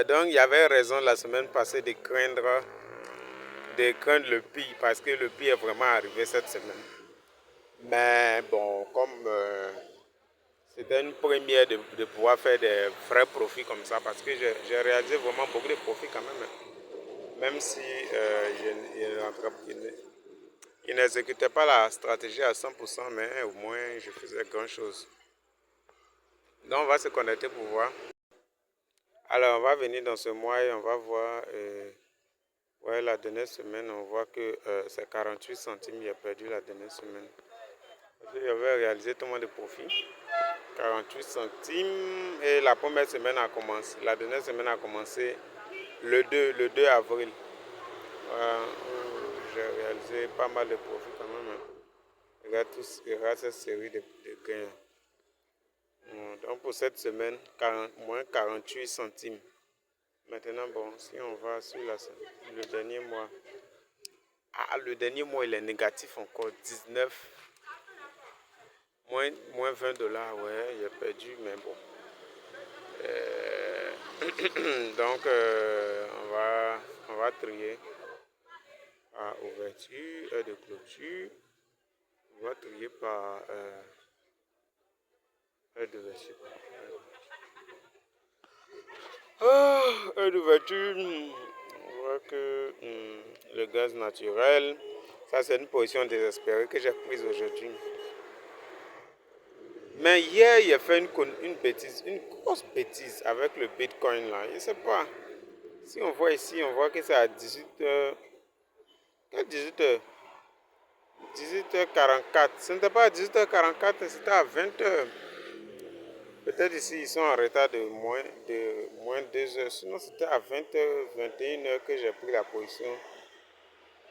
Donc, il y avait raison la semaine passée de craindre le pire parce que le pire est vraiment arrivé cette semaine. Mais bon, comme c'était une première de pouvoir faire des vrais profits comme ça parce que j'ai réalisé vraiment beaucoup de profits quand même. Même si je n'exécutais pas la stratégie à 100%, mais au moins je faisais grand chose. Donc on va se connecter pour voir. Alors on va venir dans ce mois et on va voir, ouais, la dernière semaine, on voit que c'est 48 centimes, j'ai perdu la dernière semaine. Parce que j'avais réalisé tellement de profits. 48 centimes et la première semaine a commencé, la dernière semaine a commencé le 2 avril. J'ai réalisé pas mal de profits quand même. Regarde cette série de gains. Donc pour cette semaine, moins 48 centimes. Maintenant, bon, si on va sur le dernier mois. Ah, le dernier mois, il est négatif encore. 19. Moins 20 dollars, ouais, j'ai perdu, mais bon. Donc, on va trier à ouverture, heure de clôture. On va trier par heure d'ouverture. Heure d'ouverture, on voit que le gaz naturel, ça c'est une position désespérée que j'ai prise aujourd'hui. Mais hier, il a fait une bêtise, une grosse bêtise avec le Bitcoin là. Je ne sais pas. Si on voit ici, on voit que c'est à 18h. Quel 18h? 18h44. Ce n'était pas à 18h44, c'était à 20h. Peut-être ici, ils sont en retard de moins 2 heures. Sinon, c'était à 20h, 21h que j'ai pris la position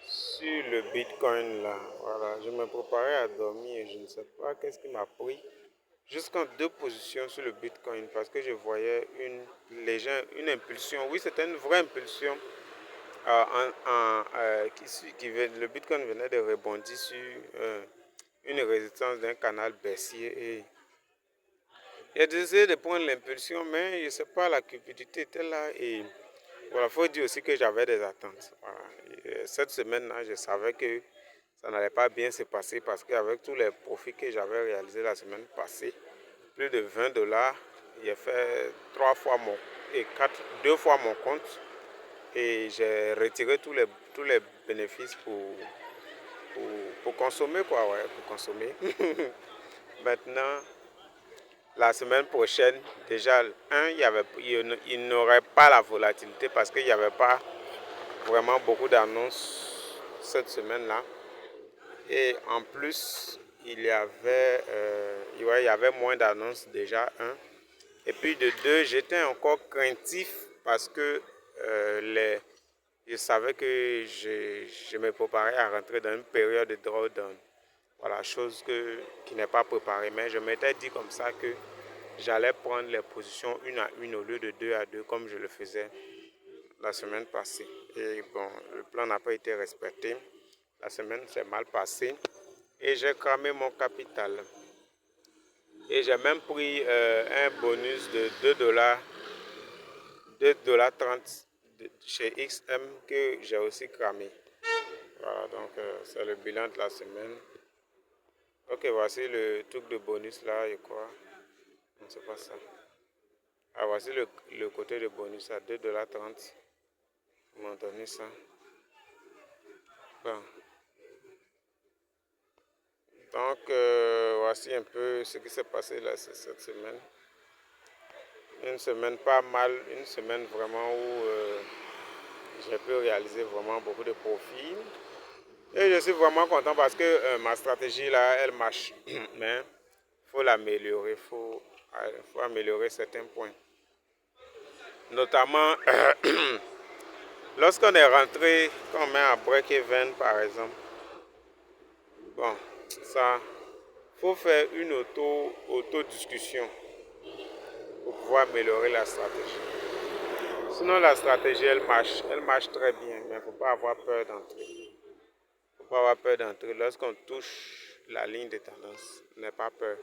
sur le Bitcoin là. Voilà, je me préparais à dormir et je ne sais pas qu'est-ce qui m'a pris. Jusqu'en deux positions sur le Bitcoin parce que je voyais une impulsion. Oui, c'était une vraie impulsion. Le Bitcoin venait de rebondir sur une résistance d'un canal baissier et j'ai décidé de prendre l'impulsion, mais je ne sais pas, la cupidité était là et voilà, faut dire aussi que j'avais des attentes. Voilà. Cette semaine-là, je savais que ça n'allait pas bien se passer parce qu'avec tous les profits que j'avais réalisés la semaine passée, plus de 20 dollars, j'ai fait 2 fois mon compte et j'ai retiré tous les bénéfices pour consommer, quoi, ouais, pour consommer. Maintenant, la semaine prochaine, déjà, il n'aurait pas la volatilité parce qu'il n'y avait pas vraiment beaucoup d'annonces cette semaine-là. Et en plus, il y avait moins d'annonces déjà, un. Et puis de deux, j'étais encore craintif parce que je savais que je me préparais à rentrer dans une période de drawdown. Voilà, qui n'est pas préparée. Mais je m'étais dit comme ça que j'allais prendre les positions une à une au lieu de deux à deux comme je le faisais la semaine passée. Et bon, le plan n'a pas été respecté. La semaine s'est mal passée et j'ai cramé mon capital. Et j'ai même pris un bonus de 2 dollars, 2,30 $ chez XM que j'ai aussi cramé. Voilà, donc c'est le bilan de la semaine. Ok, voici le truc de bonus là, et quoi? Non, c'est pas ça. Ah, voici le côté de bonus à 2,30 $. Ils m'ont donné ça. Bon. Donc, voici un peu ce qui s'est passé là cette semaine. Une semaine pas mal, une semaine vraiment où j'ai pu réaliser vraiment beaucoup de profits. Et je suis vraiment content parce que ma stratégie là, elle marche. Mais il faut l'améliorer, faut améliorer certains points. Notamment, lorsqu'on est rentré, quand on met un break-even par exemple, bon, ça, faut faire une auto-discussion pour pouvoir améliorer la stratégie. Sinon, la stratégie, elle marche très bien, mais il ne faut pas avoir peur d'entrer. Il ne faut pas avoir peur d'entrer. Lorsqu'on touche la ligne de tendance, n'aie pas peur.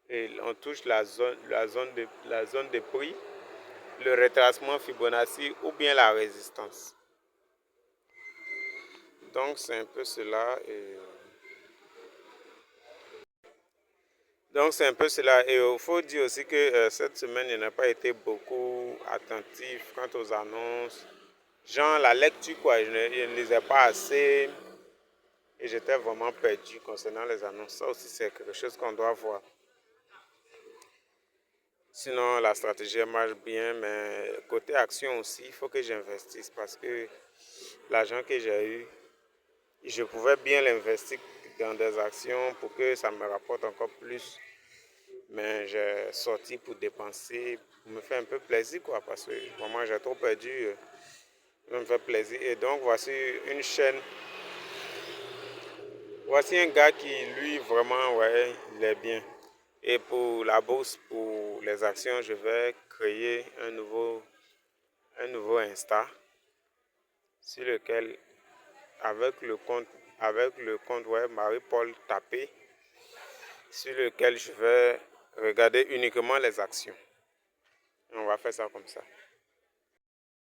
et on touche la zone de prix, le retracement Fibonacci ou bien la résistance. Donc c'est un peu cela. Donc c'est un peu cela. Et il faut dire aussi que cette semaine, je n'ai pas été beaucoup attentif quant aux annonces. Genre la lecture, quoi, je ne lisais pas assez et j'étais vraiment perdu concernant les annonces. Ça aussi, c'est quelque chose qu'on doit voir. Sinon, la stratégie marche bien, mais côté action aussi, il faut que j'investisse parce que l'argent que j'ai eu, je pouvais bien l'investir dans des actions pour que ça me rapporte encore plus. Mais j'ai sorti pour dépenser, pour me faire un peu plaisir, quoi, parce que vraiment j'ai trop perdu, je me fais plaisir. Et donc voici une chaîne, voici un gars qui lui vraiment, ouais, il est bien. Et pour la bourse, pour les actions, je vais créer un nouveau Insta sur lequel, avec le compte web Marie-Paul Tapé, sur lequel je vais regarder uniquement les actions. On va faire ça comme ça.